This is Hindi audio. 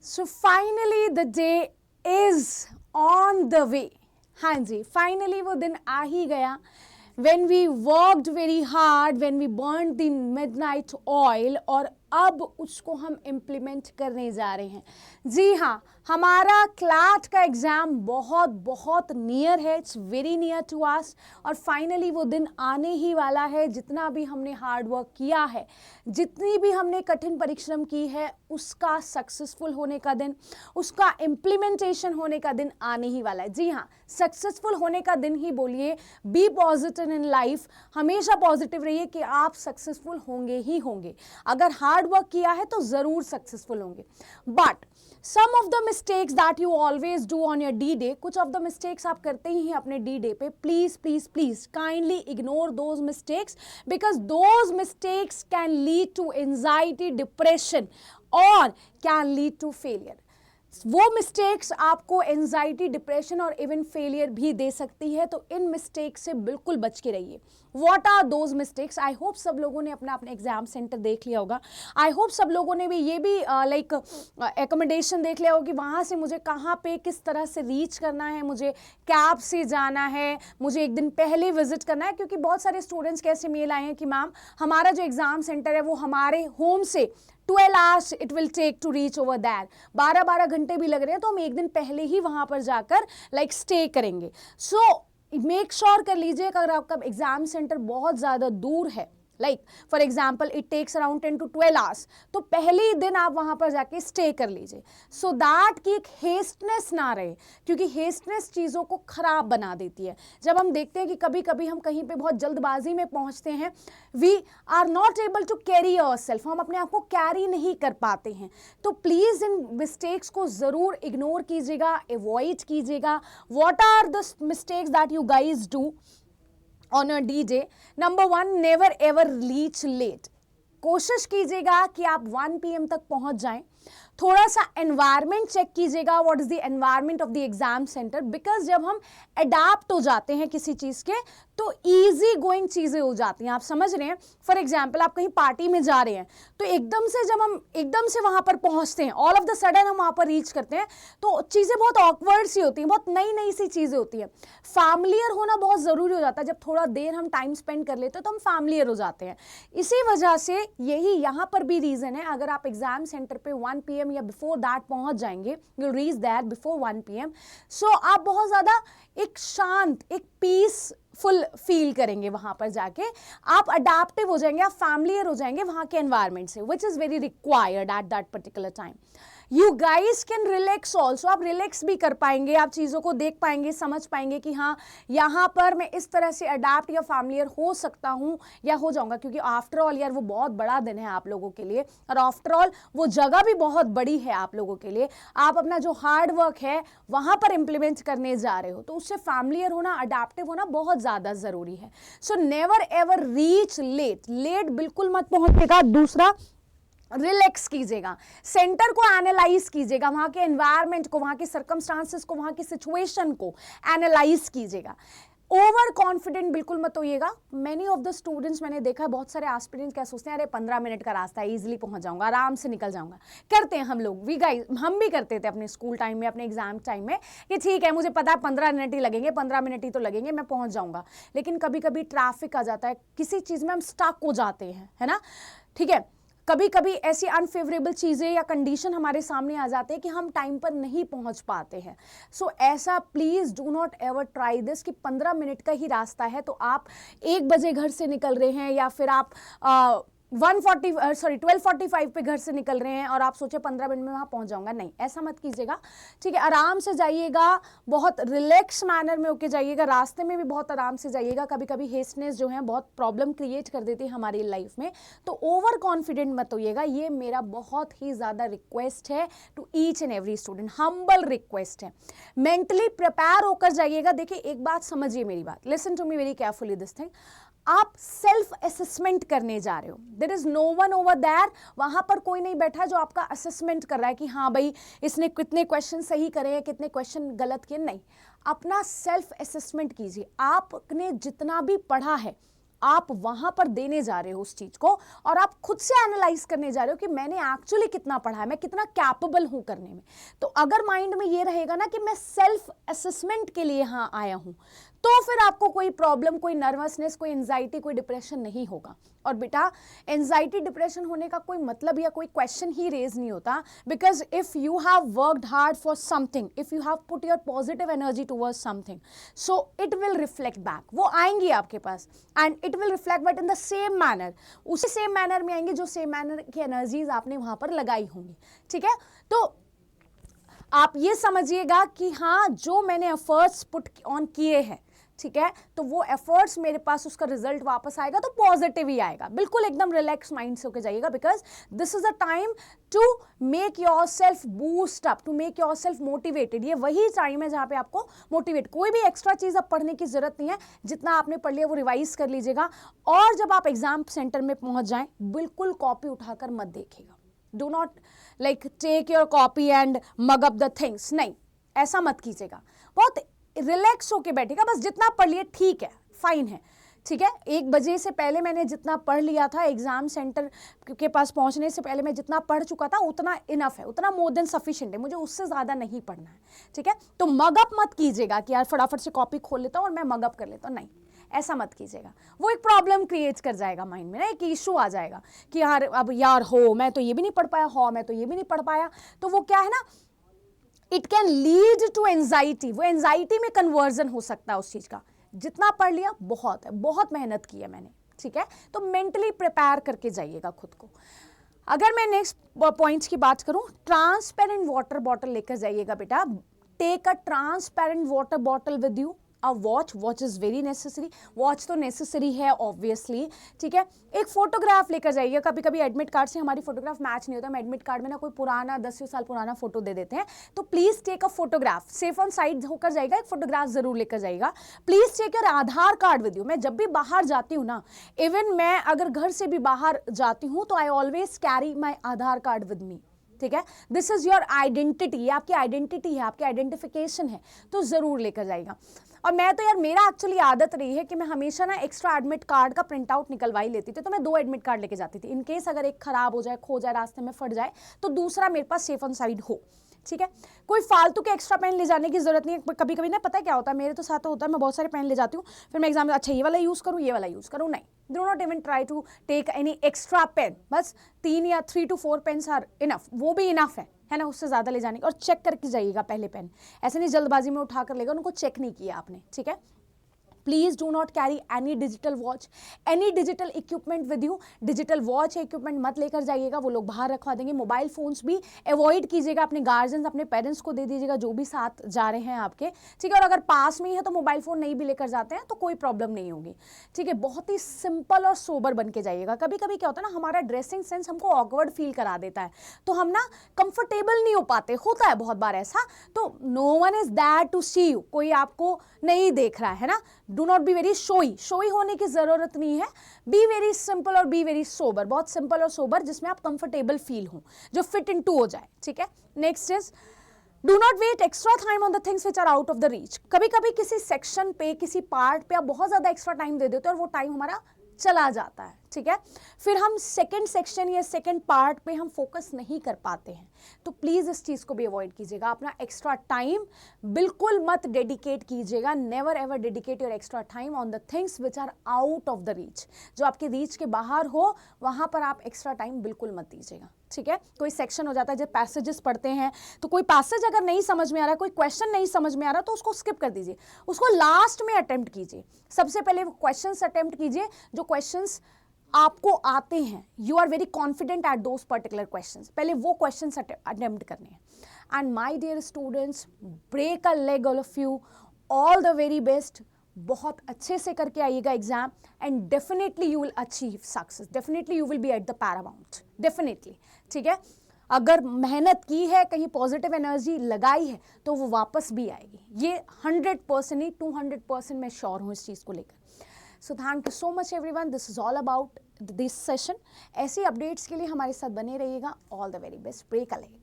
So finally the day is on the way. हाँ जी, फाइनली वो दिन आ ही गया when we worked very hard, when we burned the midnight oil, और अब उसको हम इम्प्लीमेंट करने जा रहे हैं। जी हाँ, हमारा क्लैट का एग्ज़ाम बहुत बहुत नियर है, it's very near to us, और फाइनली वो दिन आने ही वाला है। जितना भी हमने हार्ड वर्क किया है, जितनी भी हमने कठिन परिश्रम की है, उसका सक्सेसफुल होने का दिन, उसका इम्प्लीमेंटेशन होने का दिन आने ही वाला है। जी हाँ, सक्सेसफुल होने का दिन ही बोलिए। बी पॉजिटिव इन लाइफ, हमेशा पॉजिटिव रहिए कि आप सक्सेसफुल होंगे ही होंगे। अगर हार्ड वर्क किया है तो जरूर सक्सेसफुल होंगे। But some of the mistakes that you always do on your D day, कुछ ऑफ द मिस्टेक्स आप करते ही हैं अपने डी डे पे, please please please kindly ignore those mistakes, because those mistakes can lead to anxiety, depression और कैन लीड टू फेलियर। वो मिस्टेक्स आपको एंजाइटी, डिप्रेशन और इवन फेलियर भी दे सकती है, तो इन मिस्टेक्स से बिल्कुल बच के रहिए। What are those mistakes? I hope सब लोगों ने अपना अपना एग्जाम सेंटर देख लिया होगा। आई होप सब लोगों ने भी ये भी लाइक एकोमोडेशन देख लिया होगा कि वहाँ से मुझे कहाँ पे किस तरह से रीच करना है, मुझे कैब से जाना है, मुझे एक दिन पहले विजिट करना है। क्योंकि बहुत सारे स्टूडेंट्स के ऐसे मेल आए हैं कि मैम हमारा जो एग्जाम सेंटर है वो हमारे होम से 12 hours it will take to reach over there, 12 घंटे भी लग रहे हैं, तो हम एक दिन पहले ही वहां पर जाकर लाइक स्टे करेंगे। सो मेक श्योर कर लीजिए अगर आपका एग्जाम सेंटर बहुत ज़्यादा दूर है, like for example it takes around 10 to 12 hours, तो पहले ही दिन आप वहां पर जाके स्टे कर लीजिए, सो दैट कि एक हेस्टनेस ना रहे, क्योंकि हेस्टनेस चीज़ों को खराब बना देती है। जब हम देखते हैं कि कभी कभी हम कहीं पे बहुत जल्दबाजी में पहुंचते हैं, we are not able to carry ourselves, हम अपने आप को कैरी नहीं कर पाते हैं। तो प्लीज़ इन मिस्टेक्स को ज़रूर इग्नोर कीजिएगा, अवॉइड कीजिएगा। What are the mistakes that you guys do on a D-Day? Number 1, never ever reach late. कोशिश कीजिएगा कि आप 1 PM तक पहुंच जाएं। थोड़ा सा एनवायरनमेंट चेक कीजिएगा, what is the environment of the exam centre, because जब हम अडाप्ट हो जाते हैं किसी चीज़ के तो ईजी गोइंग चीज़ें हो जाती हैं। आप समझ रहे हैं? फॉर एग्जाम्पल आप कहीं पार्टी में जा रहे हैं, तो एकदम से जब हम एकदम से वहाँ पर पहुँचते हैं, ऑल ऑफ द सडन हम वहाँ पर रीच करते हैं, तो चीज़ें बहुत ऑकवर्ड सी होती हैं, बहुत नई नई सी चीज़ें होती हैं। फैमिलियर होना बहुत ज़रूरी हो जाता है। जब थोड़ा देर हम टाइम स्पेंड कर लेते हैं तो हम फैमिलियर हो जाते हैं। इसी वजह से यही यहाँ पर भी रीज़न है, अगर आप एग्जाम सेंटर पे 1 PM या बिफोर दैट पहुंच जाएंगे, you reach that before 1 PM, सो आप बहुत ज़्यादा एक शांत, एक पीसफुल फील करेंगे वहाँ पर जाके। आप अडाप्टिव हो जाएंगे, आप फैमिलियर हो जाएंगे वहाँ के एनवायरनमेंट से, which is very required at that particular time. You guys can relax also, आप रिलैक्स भी कर पाएंगे, आप चीज़ों को देख पाएंगे, समझ पाएंगे कि हाँ यहाँ पर मैं इस तरह से अडाप्ट या फैमिलियर हो सकता हूँ या हो जाऊँगा। क्योंकि आफ्टर ऑल यार वो बहुत बड़ा दिन है आप लोगों के लिए, और आफ्टर ऑल वो जगह भी बहुत बड़ी है आप लोगों के लिए। आप अपना जो हार्ड वर्क है वहाँ पर इम्प्लीमेंट करने जा रहे हो, तो उससे फैमिलियर होना, अडाप्टिव होना बहुत ज़्यादा ज़रूरी है। So never ever reach late, late बिल्कुल मत पहुँचेगा। दूसरा, रिलैक्स कीजिएगा, सेंटर को एनालाइज कीजिएगा, वहाँ के एनवायरनमेंट को, वहाँ के सर्कमस्टांसेस को, वहाँ की सिचुएशन को एनालाइज कीजिएगा। ओवर कॉन्फिडेंट बिल्कुल मत होइएगा। मैनी ऑफ द स्टूडेंट्स मैंने देखा है, बहुत सारे एस्पिरेंट्स क्या सोचते हैं, अरे 15 मिनट का रास्ता है, ईजिली पहुंच जाऊंगा, आराम से निकल जाऊंगा। करते हैं हम लोग, वी गाइस, हम भी करते थे अपने स्कूल टाइम में, अपने एग्जाम टाइम में, कि ठीक है मुझे पता है 15 मिनट ही लगेंगे, 15 मिनट ही तो लगेंगे, मैं पहुंच जाऊंगा। लेकिन कभी कभी ट्रैफिक आ जाता है, किसी चीज़ में हम स्टक हो जाते हैं, है ना? ठीक है, कभी कभी ऐसी अनफेवरेबल चीज़ें या कंडीशन हमारे सामने आ जाते हैं कि हम टाइम पर नहीं पहुंच पाते हैं। सो ऐसा please do not ever try this कि 15 मिनट का ही रास्ता है तो आप 1 बजे घर से निकल रहे हैं, या फिर आप 12:45 पे घर से निकल रहे हैं और आप सोचे 15 मिनट में वहाँ पहुँच जाऊँगा। नहीं, ऐसा मत कीजिएगा। ठीक है, आराम से जाइएगा, बहुत रिलैक्स मैनर में होके जाइएगा, रास्ते में भी बहुत आराम से जाइएगा। कभी कभी हेस्टनेस जो है बहुत प्रॉब्लम क्रिएट कर देती है हमारी लाइफ में, तो ओवर कॉन्फिडेंट मत होइएगा। ये मेरा बहुत ही ज़्यादा रिक्वेस्ट है to each and every student, humble request है। मेंटली प्रिपेयर होकर जाइएगा। देखिए एक बात समझिए मेरी बात, listen to me very carefully this thing. आप सेल्फ असेसमेंट करने जा रहे हो, there is no one over there, वहां पर कोई नहीं बैठा जो आपका असेसमेंट कर रहा है कि हाँ भाई इसने कितने क्वेश्चन सही करे हैं, कितने क्वेश्चन गलत किए। नहीं, अपना सेल्फ असेसमेंट कीजिए। आपने जितना भी पढ़ा है आप वहां पर देने जा रहे हो उस चीज को, और आप खुद से एनालाइज करने जा रहे हो कि मैंने एक्चुअली कितना पढ़ा है, मैं कितना कैपेबल हूं करने में। तो अगर माइंड में ये रहेगा ना कि मैं सेल्फ असेसमेंट के लिए यहां आया हूं, तो फिर आपको कोई प्रॉब्लम, कोई नर्वसनेस, कोई एंजाइटी, कोई डिप्रेशन नहीं होगा। और बेटा एंजाइटी डिप्रेशन होने का कोई मतलब या कोई क्वेश्चन ही रेज नहीं होता, because if you have worked hard for something, if you have put your positive energy towards something, so it will reflect back, वो आएंगी आपके पास, and it will reflect but in the same manner, उसी सेम मैनर में आएंगे जो सेम मैनर की एनर्जीज आपने वहां पर लगाई होंगी। ठीक है, तो आप ये समझिएगा कि हाँ, जो मैंने एफर्ट्स पुट ऑन किए हैं, ठीक है, तो वो एफर्ट्स मेरे पास उसका रिजल्ट वापस आएगा तो पॉजिटिव ही आएगा। बिल्कुल एकदम रिलैक्स माइंड से होकर जाइएगा, because this is a time to make yourself boost up, to make yourself motivated. ये वही टाइम है जहां पे आपको मोटिवेट, कोई भी एक्स्ट्रा चीज अब पढ़ने की जरूरत नहीं है, जितना आपने पढ़ लिया वो रिवाइज कर लीजिएगा। और जब आप एग्जाम सेंटर में पहुंच जाएं, बिल्कुल कॉपी उठाकर मत देखिएगा। Do not like take your copy and mug up the things, नहीं, ऐसा मत कीजिएगा। बहुत रिलैक्स होके बैठेगा, बस जितना पढ़ लिए ठीक है, फाइन है, ठीक है। 1 बजे से पहले मैंने जितना पढ़ लिया था, एग्जाम सेंटर के पास पहुंचने से पहले मैं जितना पढ़ चुका था, उतना इनफ है, उतना मोर देन सफिशिएंट है, मुझे उससे ज़्यादा नहीं पढ़ना है। ठीक है, तो मगअप मत कीजिएगा कि यार फटाफट से कॉपी खोल लेता हूँ और मैं मगअप कर लेता हूँ, नहीं, ऐसा मत कीजिएगा। वो एक प्रॉब्लम क्रिएट कर जाएगा माइंड में ना, एक इशू आ जाएगा कि यार अब यार हो मैं तो ये भी नहीं पढ़ पाया, हो मैं तो ये भी नहीं पढ़ पाया, तो वो क्या है ना, it can lead to anxiety, वो एंजाइटी में कन्वर्जन हो सकता है उस चीज का। जितना पढ़ लिया बहुत है, बहुत मेहनत की है मैंने, ठीक है, तो मेंटली प्रिपेयर करके जाइएगा खुद को। अगर मैं नेक्स्ट पॉइंट्स की बात करूं, ट्रांसपेरेंट वाटर बॉटल लेकर जाइएगा बेटा, take a transparent water bottle with you, a watch is very necessary, watch तो नेसेसरी है ऑब्वियसली, ठीक है। एक फोटोग्राफ लेकर जाइए, कभी कभी एडमिट कार्ड से हमारी फोटोग्राफ मैच नहीं होता, हम एडमिट कार्ड में ना कोई पुराना 10 साल पुराना फोटो दे देते हैं, तो please take a photograph, safe on side होकर जाएगा, एक फोटोग्राफ जरूर लेकर जाएगा। Please take your Aadhaar card with you. मैं जब भी बाहर जाती हूँ ना, इवन मैं अगर घर से भी बाहर जाती हूँ तो I always carry my Aadhaar card with me, ठीक है। दिस इज योर आइडेंटिटी, ये आपकी आइडेंटिटी है, आपकी आइडेंटिफिकेशन है, तो जरूर लेकर जाएगा। और मैं तो यार, मेरा एक्चुअली आदत रही है कि मैं हमेशा ना एक्स्ट्रा एडमिट कार्ड का प्रिंट आउट निकलवाई लेती थी, तो मैं 2 एडमिट कार्ड लेके जाती थी, इन केस अगर एक खराब हो जाए, खो जाए, रास्ते में फट जाए, तो दूसरा मेरे पास सेफ ऑन साइड हो, ठीक है। कोई फालतू के एक्स्ट्रा पेन ले जाने की जरूरत नहीं है। कभी कभी ना पता है क्या होता है, मेरे तो साथ होता है, मैं बहुत सारे पेन ले जाती हूँ, फिर मैं एग्जाम में अच्छा ये वाला यूज करूँ, ये वाला यूज करूँ, नहीं, do not even try to take any extra pen, बस 3 या 3 to 4 पेन्स आर इनफ, वो भी इनफ है ना, उससे ज्यादा ले जाने की। और चेक करके जाइएगा पहले पेन, ऐसे नहीं जल्दबाजी में उठा कर लेगा, उनको चेक नहीं किया आपने, ठीक है। Please do not carry any digital watch, any digital equipment with you. Digital watch equipment मत लेकर जाइएगा, वो लोग बाहर रखवा देंगे। मोबाइल फोन्स भी अवॉइड कीजिएगा, अपने गार्जियंस, अपने पेरेंट्स को दे दीजिएगा जो भी साथ जा रहे हैं आपके, ठीक है। और अगर पास में ही है तो मोबाइल फोन नहीं भी लेकर जाते हैं तो कोई प्रॉब्लम नहीं होगी, ठीक है। बहुत ही सिंपल और सोबर बन के जाइएगा। कभी कभी क्या होता है ना, हमारा ड्रेसिंग सेंस हमको ऑकवर्ड फील करा देता है, तो हम ना कंफर्टेबल नहीं हो पाते, होता है बहुत बार ऐसा। तो no one is that to see you, कोई आपको नहीं देख रहा है ना, do not be very showy होने की जरूरत नहीं है। बी वेरी सिंपल और बी वेरी सोबर, बहुत सिंपल और सोबर, जिसमें आप कंफर्टेबल फील हो, जो फिट इन टू हो जाए, ठीक है। Next is do not wait extra time on the things which are out of the reach. कभी कभी किसी सेक्शन पे, किसी पार्ट पे आप बहुत ज्यादा एक्स्ट्रा टाइम दे देते हो और वो टाइम हमारा चला जाता है, ठीक है। फिर हम सेकंड सेक्शन या सेकंड पार्ट पे हम फोकस नहीं कर पाते हैं, तो प्लीज इस चीज को भी अवॉइड कीजिएगा। अपना एक्स्ट्रा टाइम बिल्कुल मत डेडिकेट कीजिएगा, never ever dedicate your extra time on the things which are out of the reach. जो आपके रीच के बाहर हो, वहां पर आप एक्स्ट्रा टाइम बिल्कुल मत दीजिएगा, ठीक है। कोई सेक्शन हो जाता है, जब पैसेजेस पढ़ते हैं, तो कोई पैसेज अगर नहीं समझ में आ रहा है, कोई क्वेश्चन नहीं समझ में आ रहा, तो उसको स्किप कर दीजिए, उसको लास्ट में अटेम्प्ट कीजिए। सबसे पहले क्वेश्चंस अटेम्प्ट कीजिए जो क्वेश्चंस आपको आते हैं, you are very confident at those particular questions, पहले वो क्वेश्चंस अटेम्प्ट करने हैं। And my dear students, break a leg all of you, all the very best. बहुत अच्छे से करके आइएगा exam, and definitely you will achieve success, definitely you will be at the paramount, definitely, ठीक है। अगर मेहनत की है, कहीं पॉजिटिव एनर्जी लगाई है, तो वो वापस भी आएगी, ये 100% नहीं 200% मैं श्योर हूँ इस चीज़ को लेकर। So thank you so much everyone, this is all about this session. ऐसी अपडेट्स के लिए हमारे साथ बने रहिएगा। All the very best, break a leg.